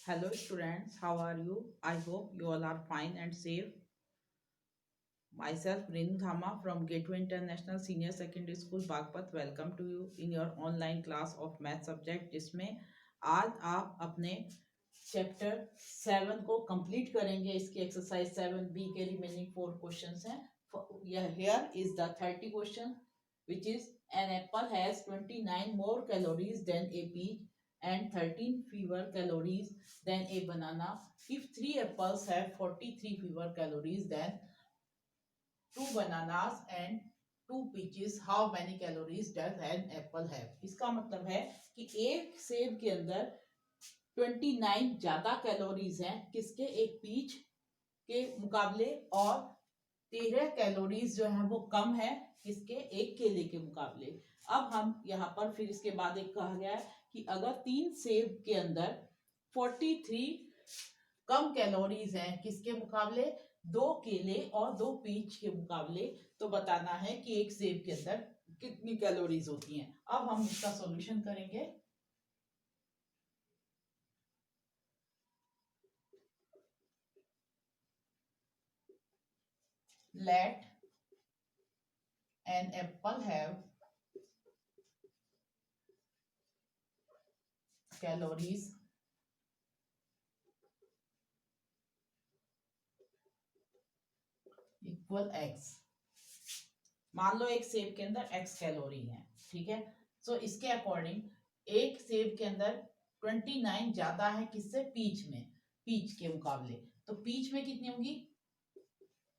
Hello students, how are you? I hope you all are fine and safe. Myself Rin Dhama from Gateway International Senior Secondary School Bagpat welcome to you in your online class of math subject जिसमें आज आप अपने chapter 7 को complete करेंगे। इसकी exercise 7B के remaining 4 questions हैं। Here is the 30 question which is an apple has 29 more calories than a peach and 13 fewer calories than a banana. If 3 apples have 43 fewer calories than 2 bananas and 2 peaches, how many calories does an apple have? इसका मतलब है कि एक सेब के अंदर 29 ज्यादा calories हैं किसके, एक पीच के मुकाबले, और 13 कैलोरीज जो है वो कम है किसके, एक केले के मुकाबले। अब हम यहाँ पर फिर इसके बाद एक कहा गया है कि अगर 3 सेब के अंदर 43 कम कैलोरीज हैं किसके मुकाबले, 2 केले और 2 पीच के मुकाबले, तो बताना है कि एक सेब के अंदर कितनी कैलोरीज होती हैं। अब हम इसका सॉल्यूशन करेंगे। Let an apple have calories equal x। मान लो एक सेब के अंदर x कैलोरी है, ठीक है। सो इसके अकॉर्डिंग एक सेब के अंदर 29 ज्यादा है किससे, पीच में, पीच के मुकाबले। तो पीच में कितनी होगी,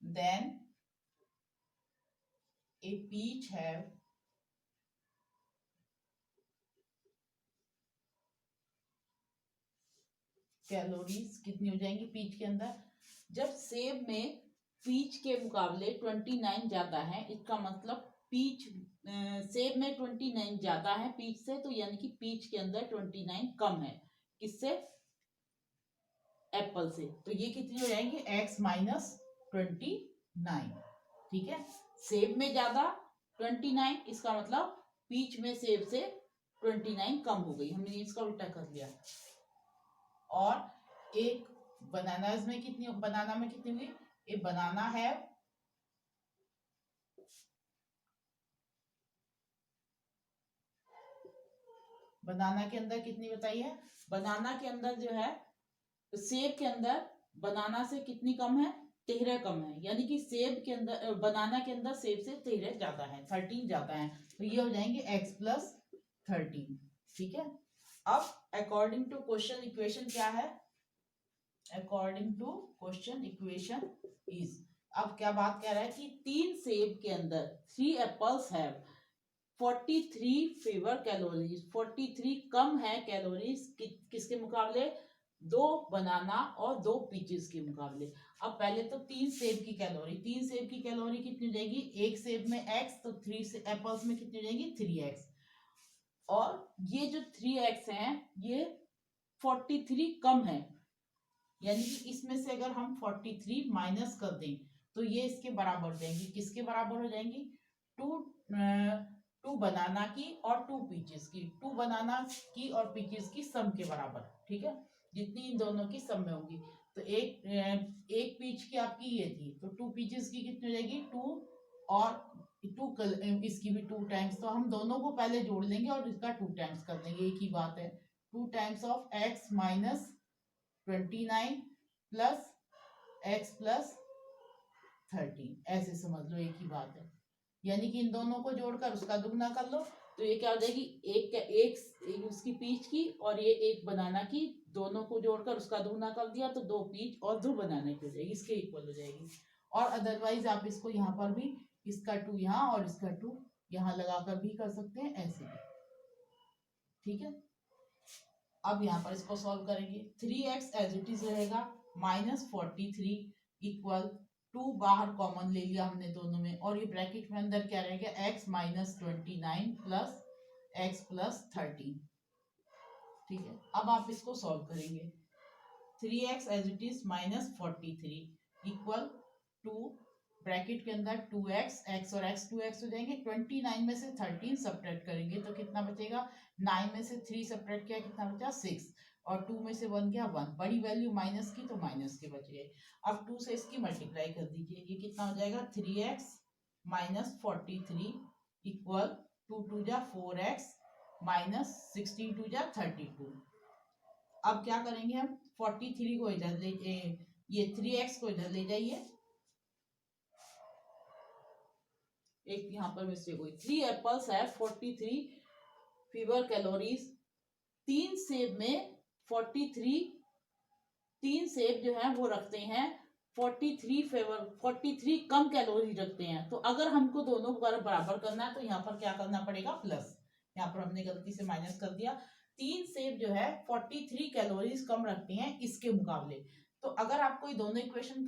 then a peach have calories कितनी हो जाएंगी पीच के अंदर। जब सेब में पीच के मुकाबले 29 ज्यादा है, इसका मतलब पीच सेब में 29 ज्यादा है पीच से, तो यानी कि पीच के अंदर 29 कम है किससे, एप्पल से। तो ये कितनी हो जाएंगे, x माइनस 29, ठीक है। सेब में ज्यादा 29, इसका मतलब पीच में सेब से 29 कम हो गई, हमने इसका उल्टा कर लिया। और एक बनानास में कितनी, बनाना में कितनी हुई, ए बनाना है बनाना के अंदर कितनी बताइए, बनाना के अंदर जो है सेब के अंदर बनाना से कितनी कम है, 13 कम है, यानी कि सेब के अंदर बनाना के अंदर सेब से 13 ज्यादा है, 13 ज्यादा है। तो ये हो जाएंगे x प्लस 13, ठीक है। अब अकॉर्डिंग टू क्वेश्चन इक्वेशन क्या है, according to question equation is, अब क्या बात कह रहा है कि 3 सेब के अंदर 3 एप्पल्स हैव 43 फेवर कैलोरीज, 43 कम है कैलोरीज किसके मुकाबले, 2 बनाना और 2 पीचेस के मुकाबले। अब पहले तो 3 सेब की कैलोरी, 3 सेब की कैलोरी कितनी हो जाएगी, एक सेब में x, तो 3 एप्पल्स में कितनी हो जाएगी, 3x। और ये जो 3x है ये 43 कम है, यानी कि इसमें से अगर हम 43 माइनस कर दें तो ये इसके बराबर हो जाएंगी, किसके बराबर हो जाएंगी, 2 बनाना की और 2 पीचेस की, 2 बनाना की और पीचेस की सम के बराबर, ठीक है, जितनी इन दोनों की सम में होगी। तो एक पीच की आपकी ये थी, तो 2 पीचेस की कितनी हो जाएगी, 2, और 2 इसकी भी 2 टाइम्स, तो हम दोनों को पहले जोड़ लेंगे और इसका 2 टाइम्स कर देंगे, एक ही बात है। 2 times of x minus 29 plus x plus 13, ऐसे समझ लो, एक ही बात है। यानी कि इन दोनों को जोड़कर उसका दुगना कर लो, तो ये क्या हो जाएगी, एक उसकी पीच की और ये एक बनाना की, दोनों को जोड़कर उसका दुगना कर दिया तो 2 पीच और 2 बनाने की हो जाएगी, इसके इक्वल हो जाएगी। और अदरवाइज आप इसको यहाँ पर भी इसका 2 यहाँ और इसका 2 यहाँ लगाकर भी कर सकते हैं, ऐसे भी, ठीक है। अब यहाँ पर इसको सॉल्व करेंगे, 3x एज इट इज रहेगा, माइनस 43 इक्वल 2 बाहर कॉमन ले लिया हमने दोनों में, और ये ब्रैकेट में अंदर क्या रहेगा, x minus 29 plus x plus 13, ठीक है। अब आप इसको सॉल्व करेंगे, 3x as it is minus 43 equal 2 bracket के अंदर 2x, x और x 2x हो जाएंगे, 29 में से 13 सब्ट्रैक्ट करेंगे तो कितना बचेगा, 9 में से 3 सब्ट्रैक्ट किया कितना बचा, 6, और 2 में से 1 गया 1, बड़ी वैल्यू माइनस की तो माइनस के बच गए। अब 2 से इसकी मल्टीप्लाई कर दीजिए, ये कितना हो जाएगा 3x माइनस 43 इक्वल 2 2 जा 4x माइनस 16 2 जा 32। अब क्या करेंगे हम, 43 को इधर ले, ये 3x को इधर ले जाइए, एक यहाँ पर मिस्टेक हुई। 3 एप्पल्स है 43 फीवर कैलोरीज, 3 सेब में 43, 3 सेब जो है वो रखते हैं 43 कम कैलोरी रखते हैं। तो अगर हमको दोनों बराबर करना है तो यहाँ पर क्या करना पड़ेगा, प्लस। यहाँ पर हमने गलती से माइनस कर दिया। 3 सेब जो है 43 कैलोरीज कम रखते हैं इसके मुकाबले। तो अगर आपको ये दोनों इक्वेशन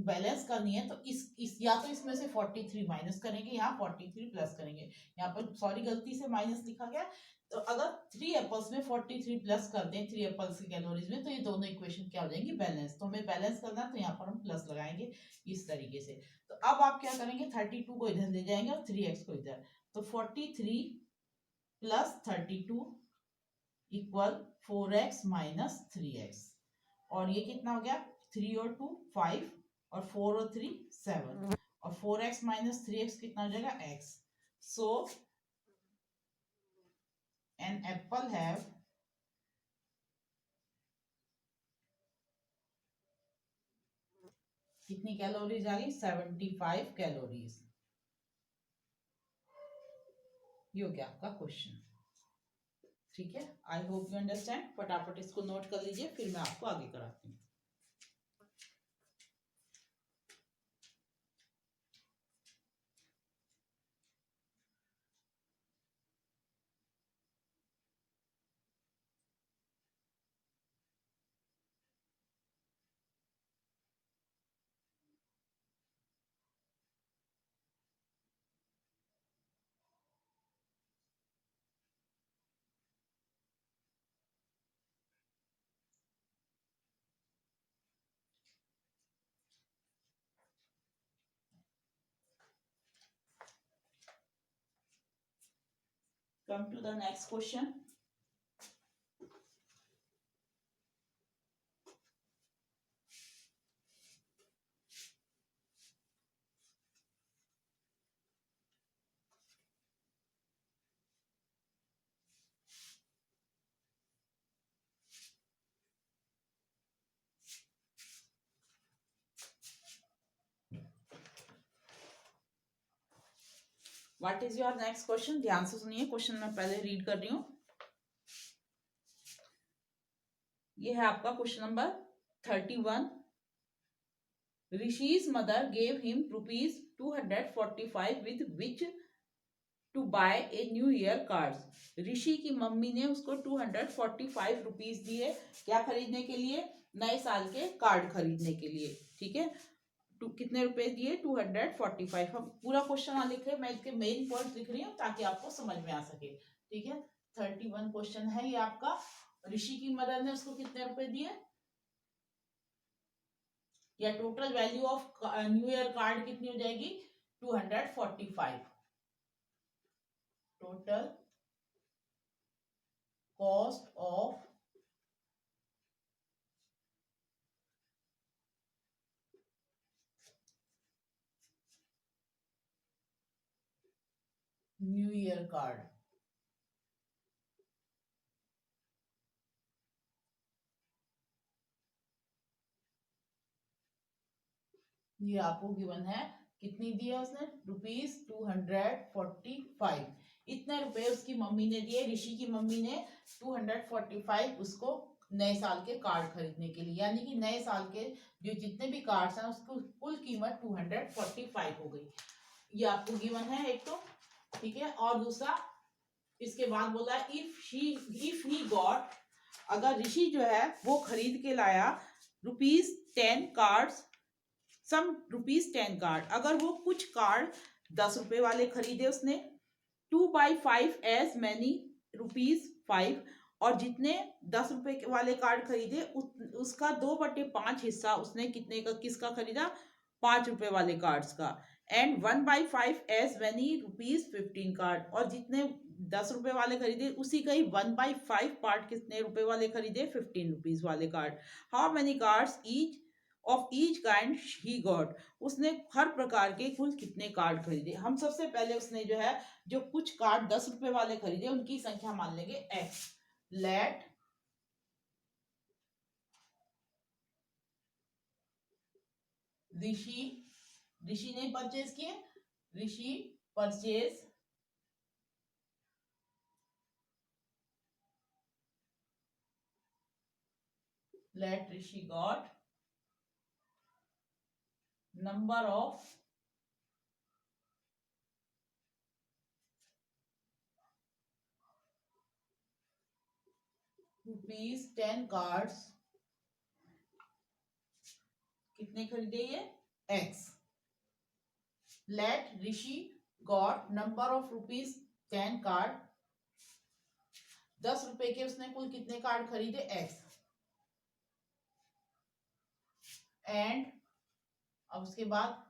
बैलेंस करनी है तो इस या तो इसमें से 43 माइनस करेंगे, यहाँ 43 प्लस करेंगे। यहाँ पर सॉरी गलती से माइनस लिखा गया। तो अगर 3 एप्पल्स में 43 प्लस कर दें 3 एप्पल्स की कैलोरीज में, तो ये दोनों इक्वेशन क्या हो जाएंगी, बैलेंस। तो हमें बैलेंस करना है तो यहाँ पर हम प्लस लगाएंगे इस तरीके से। तो अब आप क्या करेंगे, 32 को इधर ले जाएंगे और 3x को इधर। तो 43 plus 32 equal 4x minus 3x। और ये कितना हो गया, 3 और 2 5 और 4 और 3 7 और 4x माइनस 3x कितना हो जाएगा x। So an apple have कितनी कैलोरीज आ गई, 75 कैलोरीज। ये हो गया आपका क्वेश्चन। ठीक है, आई होप यू अंडरस्टैंड। फटाफट इसको नोट कर लीजिए, फिर मैं आपको आगे कराती हूँ। Come to the next question. What is your next question? ध्यान से सुनिए, क्वेश्चन मैं पहले रीड कर रही हूँ। ये है आपका question number 31। ऋषि's mother gave him rupees 245 with which to buy a new year cards। ऋषि की मम्मी ने उसको 245 रुपीज दिए, क्या खरीदने के लिए, नए साल के कार्ड खरीदने के लिए। ठीक है, कितने रुपए दिए, 245। हम पूरा क्वेश्चन ना लिखे, मैं इसके मेन पॉइंट लिख रही हूँ ताकि आपको समझ में आ सके। ठीक है, 31 क्वेश्चन है ये आपका। ऋषि की मदर ने उसको कितने रुपए दिए, या total value of new year card कितनी हो जाएगी, 245। Total cost of new year card. ये आपको गिवन है, कितनी दिया उसने, रुपीज 245। इतने रुपए उसकी मम्मी ने दिए, ऋषि की मम्मी ने 245 उसको नए साल के कार्ड खरीदने के लिए। यानी कि नए साल के जो जितने भी कार्ड्स हैं उसको कुल कीमत 245 हो गई। ये आपको गिवन है एक तो। ठीक है, और दूसरा इसके बाद बोला इफ ही गॉट, अगर ऋषि जो है वो खरीद के लाया रुपीज 10 कार्ड्स, सम रुपीज 10 कार्ड, अगर वो कुछ कार्ड 10 रुपए वाले खरीदे उसने, 2/5 एज मैनी रुपीज 5, और जितने 10 रुपए वाले कार्ड खरीदे उसका 2/5 हिस्सा उसने कितने का, किसका खरीदा, 5 रुपए वाले कार्ड्स का। एंड 1/5 एज वेनी ₹15 कार्ड, और जितने 10 रुपए वाले खरीदे उसी का ही 1/5 पार्ट कितने रुपए वाले खरीदे, ₹15 वाले card. How many cards each of each kind he got, उसने हर प्रकार के कुल कितने कार्ड खरीदे। हम सबसे पहले उसने जो है जो कुछ कार्ड 10 रुपए वाले खरीदे उनकी संख्या मान लेंगे x। लेट ऋषि ने परचेज किए, ऋषि purchase let Rishi got number of ₹10 cards, कितने खरीदे ये x। let Rishi got number of ₹10 card, 10 रुपए के उसने कुल कितने कार्ड खरीदे x। एंड अब उसके बाद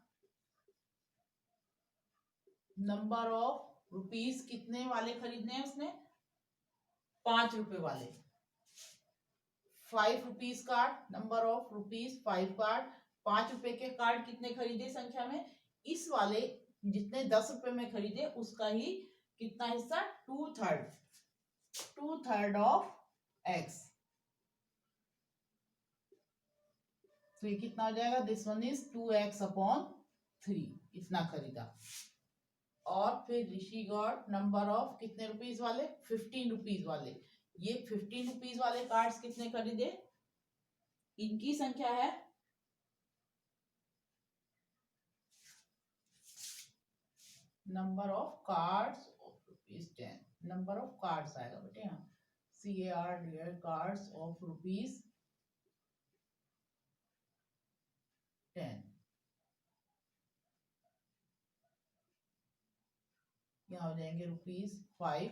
नंबर ऑफ रुपीस कितने वाले खरीदने हैं उसने, 5 रुपए वाले। ₹5 कार्ड, नंबर ऑफ ₹5 कार्ड, 5 रुपए के कार्ड कितने खरीदे संख्या में, इस वाले जितने 10 रुपए में खरीदे उसका ही कितना हिस्सा, 2/3 ऑफ x। तो ये कितना हो जाएगा, दिस वन इज 2x/3, इतना खरीदा। और फिर ऋषि गॉट नंबर ऑफ कितने रुपीस वाले, ₹15 वाले। ये ₹15 वाले कार्ड्स कितने खरीदे, इनकी संख्या है number of cards of ₹10, number of cards आएगा बेटे यहाँ, CARD कार्ड्स ऑफ ₹10। यहाँ हो जाएंगे ₹5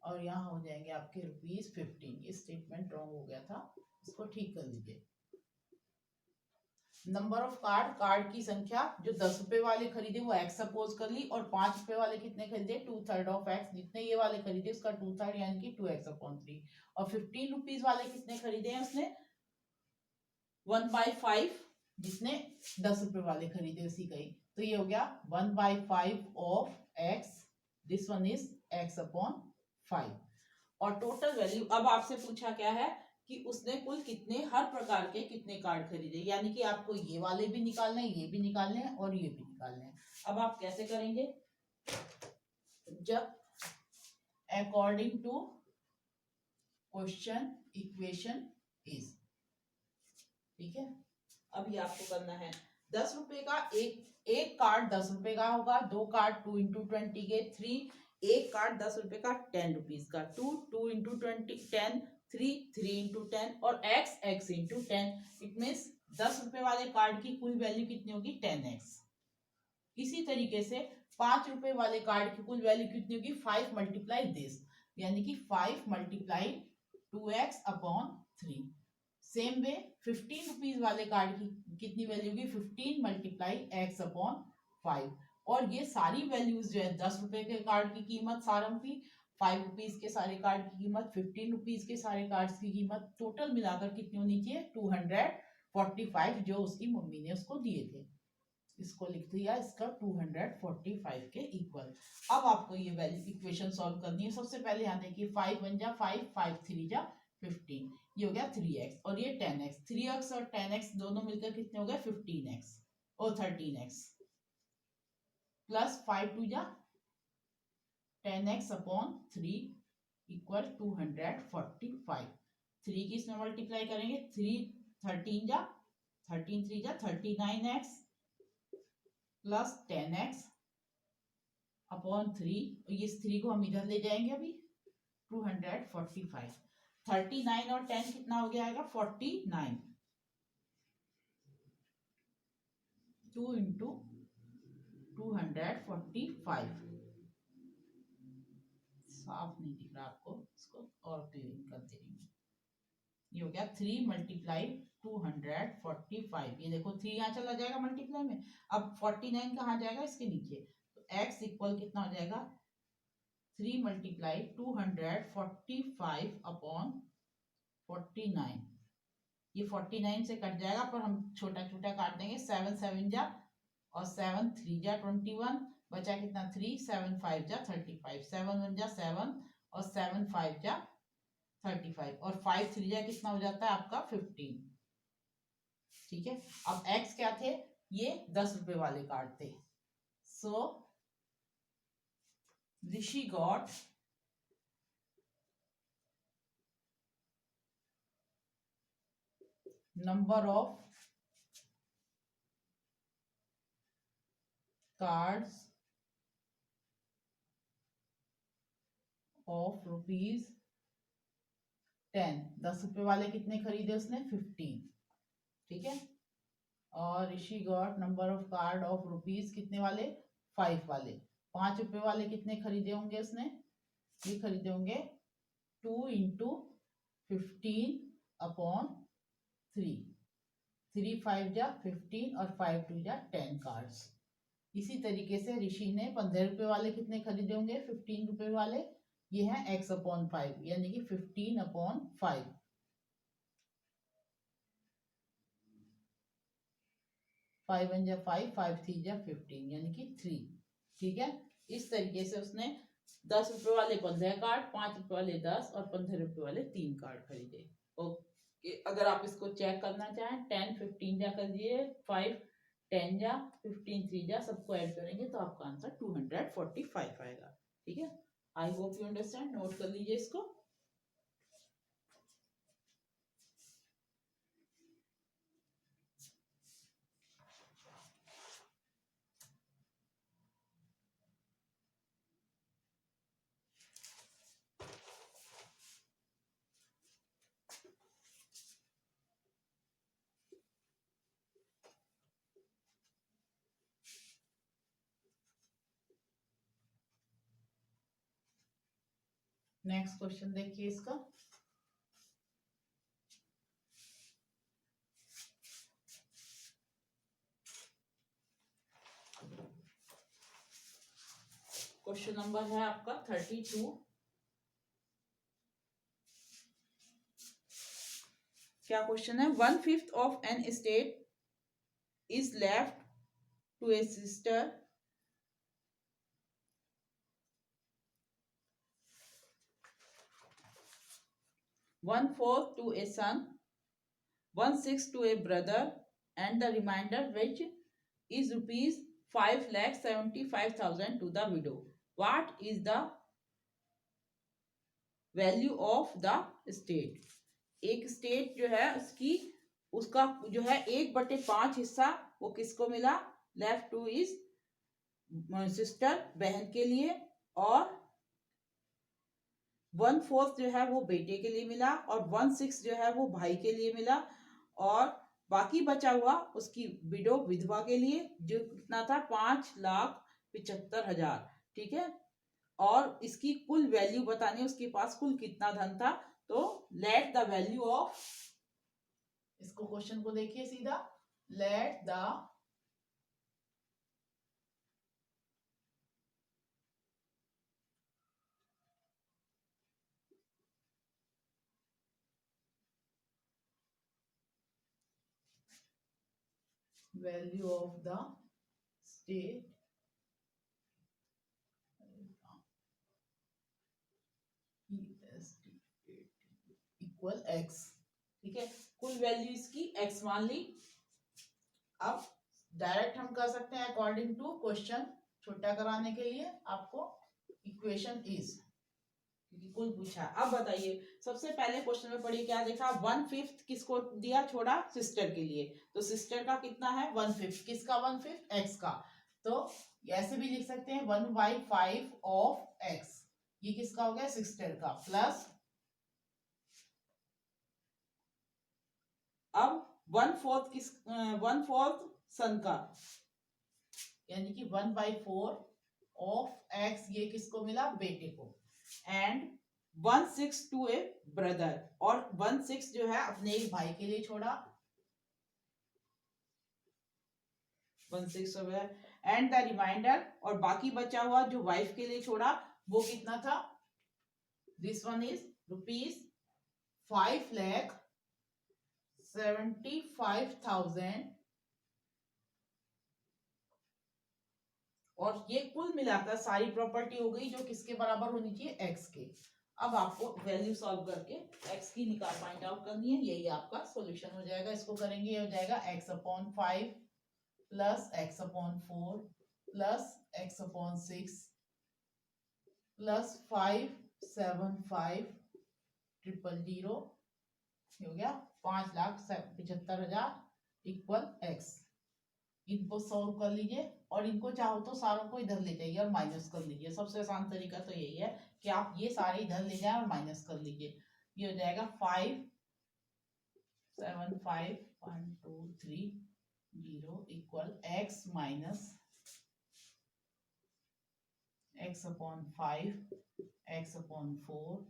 और यहाँ हो जाएंगे आपके ₹15। ये स्टेटमेंट रॉन्ग हो गया था, इसको ठीक कर लीजिए। नंबर ऑफ कार्ड की संख्या जो 10 रुपए वाले खरीदे वो x सपोज कर ली, और 5 रुपए वाले कितने खरीदे, 2/3 ऑफ x, जितने ये वाले खरीदे उसका 2/3 यानी कि 2x/3। और ₹15 वाले कितने खरीदे हैं उसने, 1/5, जितने 10 रुपए वाले खरीदे उसी का ही। तो ये हो गया 1/5 of x, this one is x/5। और टोटल वैल्यू अब आपसे पूछा क्या है कि उसने कुल कितने हर प्रकार के कितने कार्ड खरीदे, यानी कि आपको ये वाले भी निकालने हैं, ये भी निकालने हैं और ये भी निकालने हैं। अब आप कैसे करेंगे, जब according to question equation is, ठीक है। अब ये आपको करना है 10 रुपए का एक कार्ड 10 रुपए का होगा, 2 कार्ड 2 × 20 के 3, एक कार्ड 10 रुपए का 10 रुपीज का 2 × 20 10, 3 × 10 और x × 10। इट मीन्स 10 रुपए वाले कार्ड की कुल वैल्यू कितनी होगी, 10x। इसी तरीके से 5 रुपए वाले कार्ड की कुल वैल्यू कितनी होगी, 5 × दिस, यानी कि 5 × 2x/3। सेम वे 15 रुपीज वाले कार्ड की कितनी वैल्यू होगी, 15 × x/5। और ये सारी वैल्यूज जो है 10 रुपए के कार्ड की कीमत सारंगी, 5 रुपीज के सारे कार्ड की कीमत, 15 रुपीज के सारे कार्ड्स की कीमत, टोटल मिलाकर कितनी होनी चाहिए, 245, जो उसकी मम्मी ने उसको दिए थे। इसको लिख दिया, इसका 245 के इक्वल। अब आपको ये वैल्यू इक्वेशन सॉल्व करनी है। सबसे पहले यहाँ देखिए 5 × 1 = 5, 5 × 3 = 15, ये हो गया 3x और ये 10x। 3x और 10x दोनों मिलकर कितने हो गए, 15x और 13x प्लस 5 × 2 = 10x/3 इक्वल 245। 3 की इसमें मल्टीप्लाई करेंगे, 3 13 = 13 3 = 39x प्लस 10x/3, इस 3 को हम इधर ले जाएंगे अभी, 245। 39 और 10 कितना हो गया आएगा, 49। 2 × 245। साफ नहीं दिख रहा आपको, इसको और क्लीन कर देंगे। ये हो गया 3 मल्टीप्लाई 245। ये देखो 3 यहाँ चला जाएगा मल्टीप्लाई में, अब 49 कहाँ जाएगा इसके नीचे, तो x इक्वल कितना हो जाएगा 3 मल्टीप्लाई 245 अपॉन 49। ये 49 से कट जाएगा पर हम छोटा छोटा काट देंगे, 7 7 जा और 7 3 जा 21, बचा कितना 3 7 5 जा 35, 7 1 जा 7 और 7 5 जा 35 और 5 3 जा कितना हो जाता है आपका 15। ठीक है, अब x क्या थे, ये 10 रुपए वाले कार्ड थे। So Rishi got number of cards of rupees 10। 10 रुपए वाले कितने खरीदे उसने 15। ठीक है, और Rishi got number of card of rupees कितने वाले 5 वाले। 5 रुपए वाले कितने खरीदे होंगे उसने, ये खरीदे होंगे 2 इंटू 15 अपॉन 3, 3 5 जा 15 और 5 2 जा 10 कार्ड्स। इसी तरीके से ऋषि ने 15 रुपए वाले कितने खरीदे होंगे 15 रुपए वाले, ये है x अपॉन 5 यानी कि 15 अपॉन 5। 5 1 जा 5, 5 3 जा 15 यानी कि 3। ठीक है, इस तरीके से उसने 10 रुपए वाले 15 कार्ड, 5 रुपए वाले 10 और 15 रुपए वाले 3 कार्ड खरीदे। ओके, अगर आप इसको चेक करना चाहें 10 15 जा कर दिए, 5 10 जा 15 3 जा, सबको ऐड करेंगे तो आपका आंसर 245 आएगा। ठीक है, I hope you understand, note कर लीजिए इसको। नेक्स्ट क्वेश्चन देखिए इसका। क्वेश्चन नंबर है आपका 32। क्या क्वेश्चन है, 1/5 of an estate is left to a sister, 1/4 to a son, 1/6 to a brother, and the remainder, which is rupees 5,75,000 to the widow. What is the value of the estate? एक state जो है उसकी, उसका जो है 1/5 हिस्सा वो किसको मिला, लेफ्ट टू इज सिस्टर बहन के लिए, और 1/4 जो है वो बेटे के लिए मिला, और 1/6 जो है वो भाई के लिए मिला, और बाकी बचा हुआ उसकी विडो विधवा के लिए जो कितना था 5,75,000। ठीक है, और इसकी कुल वैल्यू बतानी, उसके पास कुल कितना धन था, तो लेट द वैल्यू ऑफ, इसको क्वेश्चन को देखिए सीधा, let the value of the state equal x। ठीक है, कुल वैल्यू इसकी x मान ली। अब डायरेक्ट हम कर सकते हैं अकॉर्डिंग टू क्वेश्चन, छोटा कराने के लिए आपको इक्वेशन इज, क्योंकि कुल पूछा। अब बताइए, सबसे पहले क्वेश्चन में पढ़िए क्या देखा, 1/5 किसको दिया, छोड़ा सिस्टर के लिए, तो सिस्टर का कितना है 1/5, किसका 1/5 x का, तो ऐसे भी लिख सकते हैं 1/5 ऑफ x, ये किसका हो गया सिस्टर का, प्लस अब 1/4 किस 1/4 सन का, यानी कि 1/4 ऑफ x, ये किसको मिला बेटे को, एंड 1/6 टू ए ब्रदर, और 1/6 जो है अपने एक भाई के लिए छोड़ा, 1/6 है, एंड द रिमाइंडर, और बाकी बचा हुआ जो वाइफ के लिए छोड़ा वो कितना था, दिस वन इज ₹5,75,000, और ये कुल मिलाकर सारी प्रॉपर्टी हो गई जो किसके बराबर होनी चाहिए, एक्स के। अब आपको वैल्यू सॉल्व करके एक्स की निकाल फाइंड आउट करनी है, यही आपका सॉल्यूशन हो जाएगा। इसको करेंगे, ये हो जाएगा x/5 plus x/4 plus x/6 plus 5,75,000 हो गया 5,75,000 इक्वल एक्स। इनको सॉल्व कर लीजिए, और इनको चाहो तो सारों को इधर ले जाइए और माइनस कर लीजिए। सबसे आसान तरीका तो यही है कि आप ये सारे इधर ले जाएं और माइनस कर लीजिए। ये हो जाएगा 5,75,1,2,3,0 equal x minus x/5 x/4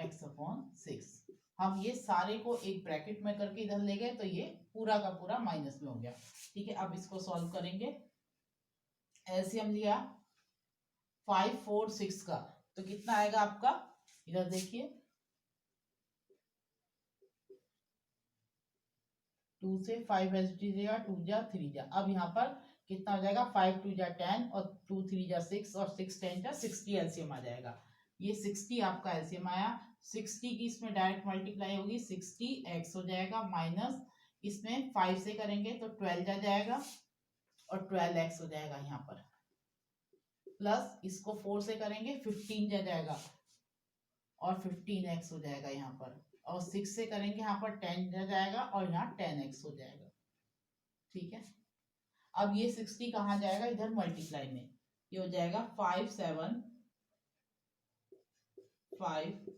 x/6। हम ये सारे को एक ब्रैकेट में करके इधर ले गए तो ये पूरा का पूरा माइनस में हो गया। ठीक है, अब इसको सॉल्व करेंगे। एलसीएम लिया 5 4 6 का, तो कितना आएगा आपका, इधर देखिए 2 से 5 एलसीटी देगा, 2 जा 3 जा। अब यहाँ पर कितना हो जाएगा, 5 2 जा 10 और 2 3 जा 6 और 6 10 जा 60 एलसीएम आ जाएगा। ये 60 आपका एलसीएम आया। 60 की इसमें डायरेक्ट मल्टीप्लाई होगी, 60 एक्स हो जाएगा, माइनस इसमें 5 से करेंगे तो 12 जा जाएगा और 12 एक्स हो जाएगा यहाँ पर, प्लस इसको 4 से करेंगे 15 जा जाएगा और 15 एक्स हो जाएगा यहाँ पर, और 6 से करेंगे यहाँ पर 10 जा जाएगा और यहाँ 10 एक्स हो जाएगा। ठीक है, अब ये 60 कहाँ जाएगा, इधर मल्टीप्लाई में, ये हो जाएगा 5 7 5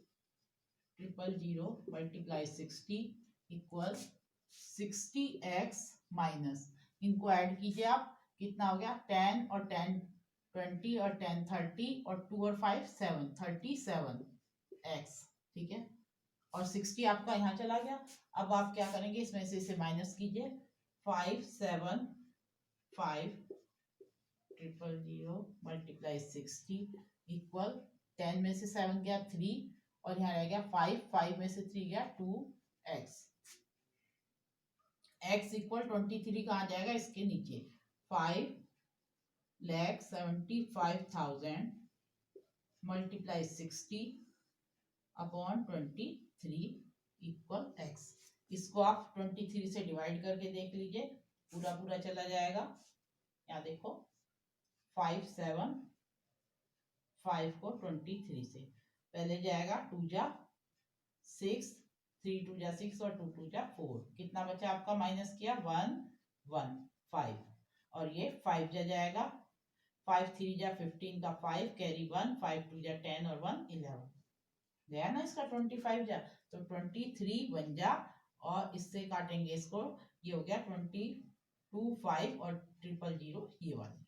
000 मल्टीप्लाई 60 इक्वल 60x माइनस, इनको ऐड कीजिए आप, कितना हो गया 10 और 10 20 और 10 30 और 2 और 5 7 37x। ठीक है, और 60 आपका यहाँ चला गया। अब आप क्या करेंगे, इसमें से इसे माइनस कीजिए, 5 7 5 000 मल्टीप्लाई 60 इक्वल 10 में से 7 गया 3 और यहाँ रह गया 5 5 में से 3 गया 2x। x इक्वल 23 कहाँ जाएगा, इसके नीचे, 5,75,000 मल्टीप्लाई 60 अपॉन 23 इक्वल x। इसको आप 23 से डिवाइड करके देख लीजिए, पूरा पूरा चला जाएगा। यहाँ देखो 5 7 5 को 23 से पहले जाएगा 2 जा 6 3 2 जा 6 और 2 2 जा 4, कितना बचा आपका, माइनस किया 1 1 5 और ये 5 जा जाएगा, 5 3 जा 15 का 5 कैरी 1 5 2 जा 10 और 1 11 गया ना इसका 25 जा, तो 23 बन जा और इससे काटेंगे इसको, ये हो गया 22 5 और 000 ये वाली।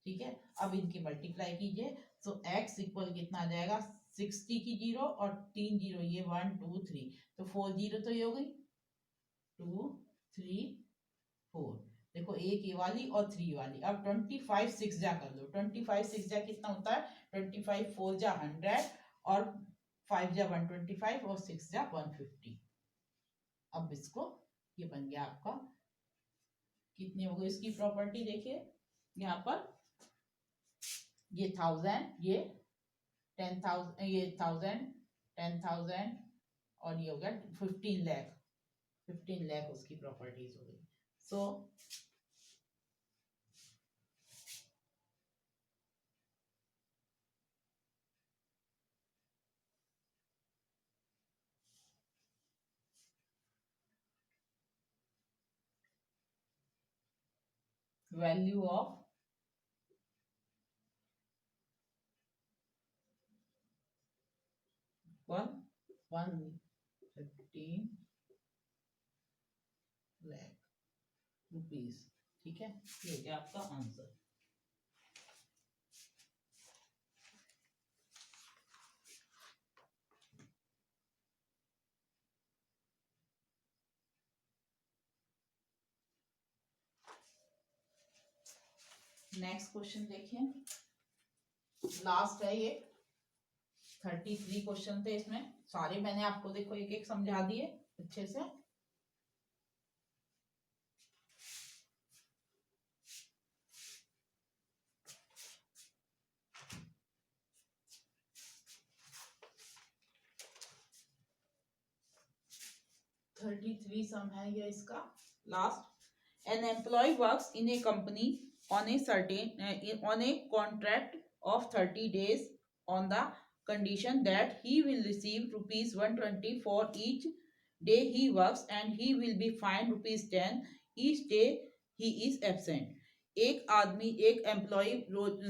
ठीक है, अब इनकी मल्टीप्लाई कीजिए, तो x इक्वल कितना आ जाएगा, 60 की 0 और 3 0, ये 1 2 3, तो 4 0 तो ये हो गई 2 3 4, देखो एक ये वाली और 3 वाली। अब 25 6 जा कर लो, 25 6 जा कितना होता है, 25 4 जा 100 और 5 जा 125 और 6 जा 150। अब इसको ये बन गया आपका, कितनी हो गई इसकी प्रॉपर्टी, देखिए यहाँ पर ये 1000, ये 10,000, ये 1000 10,000 और ये हो गया 15 लाख, 15 लाख उसकी प्रॉपर्टीज हो गई। So value of one 115 lakh rupees. ठीक है, ये हो गया आपका आंसर। नेक्स्ट क्वेश्चन देखिए, लास्ट है ये। 33 क्वेश्चन थे इसमें, सारे मैंने आपको देखो एक एक समझा दिए अच्छे से। थर्टी थ्री सम है ये इसका last. An employee works in a company on a certain on a contract of 30 days on the condition that he will receive rupees 120 for each day he works and he will be fined rupees 10 each day he is absent। एक आदमी, एक employ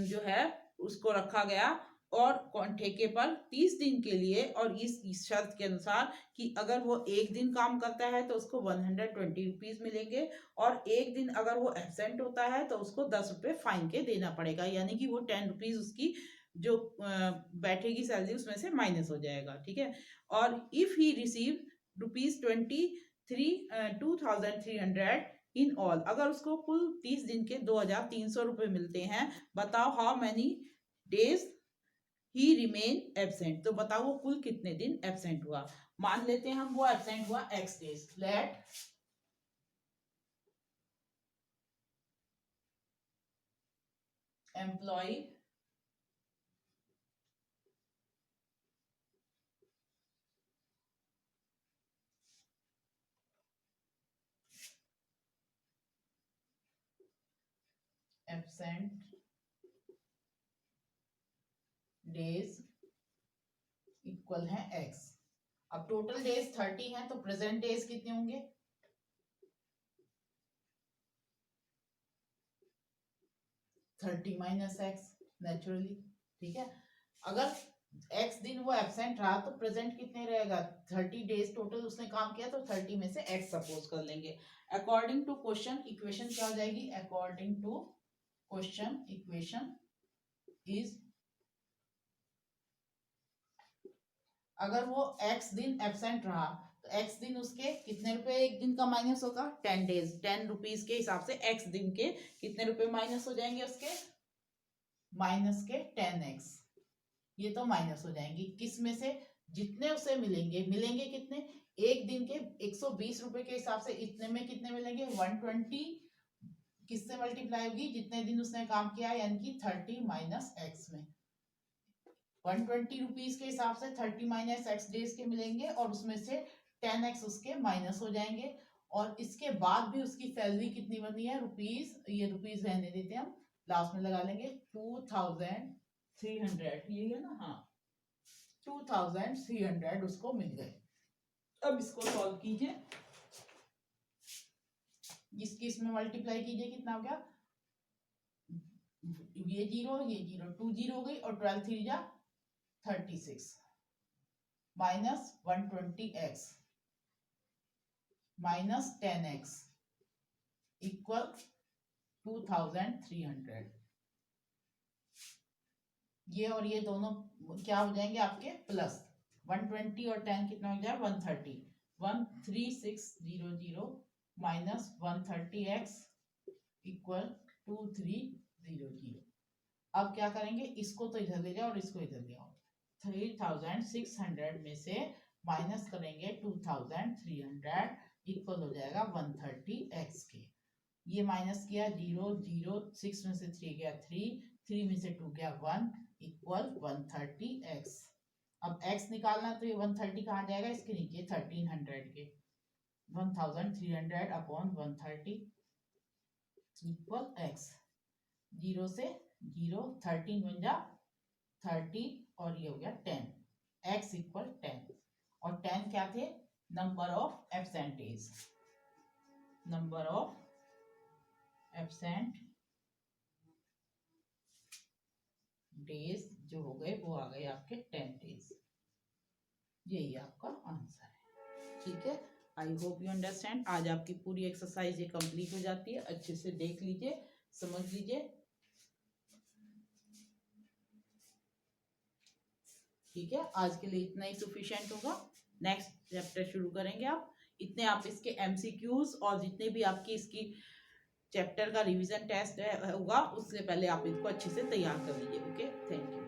जो है उसको रखा गया और ठेके पर 30 दिन के लिए, और इस शर्त के अनुसार कि अगर वो एक दिन काम करता है तो उसको 120 रुपीज मिलेंगे, और एक दिन अगर वो एब्सेंट होता है तो उसको 10 रुपए फाइन के देना पड़ेगा, यानी कि वो 10 रुपीज उसकी जो बैठेगी सैलरी उसमें से माइनस हो जाएगा। ठीक है, और if he receive rupees 2300 in all, अगर उसको कुल 30 दिन के 2300 रुपए मिलते हैं, बताओ how many days he remain absent. तो बताओ वो कुल कितने दिन एब्सेंट हुआ। मान लेते हैं हम वो एब्सेंट हुआ X days. Let employee absent days equal है एक्स। अब टोटल डेज 30 है तो प्रेजेंट डेज कितने होंगे, 30 माइनस एक्स नेचुरली। ठीक है, अगर एक्स दिन वो एब्सेंट रहा तो प्रेजेंट कितने रहेगा, 30 डेज टोटल उसने काम किया तो 30 में से एक्स सपोज कर लेंगे। अकॉर्डिंग टू क्वेश्चन इक्वेशन क्या हो जाएगी, according to question equation is, अगर वो एक्स दिन एब्सेंट रहा तो एक्स दिन उसके कितने रुपए एक दिन का माइनस होगा, 10 डेज, 10 रुपीज के हिसाब से एक्स दिन के कितने रुपए माइनस हो जाएंगे उसके, माइनस के 10x। ये तो माइनस हो जाएंगी किस में से, जितने उसे मिलेंगे, मिलेंगे कितने, एक दिन के 120 रुपए के हिसाब से इतने में कितने मिलेंगे, 120 किससे मल्टीप्लाई होगी, जितने दिन उसने काम किया यानी कि 30 माइनस एक्स में। 120 रुपीज के हिसाब से 30 माइनस एक्स डेज के मिलेंगे, और उसमें से 10x उसके माइनस हो जाएंगे। और इसके बाद भी उसकी सैलरी कितनी बनी है, रुपीज, ये रुपीज रहने देते हैं हम, लास्ट में लगा लेंगे 2300, ये है ना, हाँ 2300 उसको मिल गए। अब इसको सॉल्व कीजिए, इसकी इसमें मल्टीप्लाई कीजिए, कितना हो गया, ये जीरो 2 जीरो हो गई, और 12 3 जा 36 minus 120x minus 10x equal 2300। ये और ये दोनों क्या हो जाएंगे आपके प्लस, 120 और 10 कितना हो जाए 130, 13600 माइनस 130x इक्वल 2300। अब क्या करेंगे, इसको तो इधर ले जाओ और इसको इधर ले आओ, 3600 में से माइनस करेंगे 2300 इक्वल हो जाएगा 130x के। ये माइनस किया 0 0, 6 में से 3 गया 3, 3 में से 2 गया 1 इक्वल 130x। अब x निकालना तो ये 130 कहाँ जाएगा, इसके नीचे 1300 के, 1300 अपॉन 130 इक्वल x। 0 से 0, 13 बन जा 30 और ये हो गया 10, x इक्वल 10। और 10 क्या थे, number of absentees, number of absent days जो हो गए वो आ गए आपके 10 डेज। यही आपका आंसर है। ठीक है, आई होप यू अंडरस्टैंड। आज आपकी पूरी एक्सरसाइज ये कंप्लीट हो जाती है, अच्छे से देख लीजिए, समझ लीजिए। ठीक है, आज के लिए इतना ही सफिशिएंट होगा। नेक्स्ट चैप्टर शुरू करेंगे आप, इतने आप इसके एमसीक्यूज और जितने भी आपकी इसकी चैप्टर का रिवीजन टेस्ट होगा, उससे पहले आप इसको अच्छे से तैयार कर लीजिए। Okay, thank you.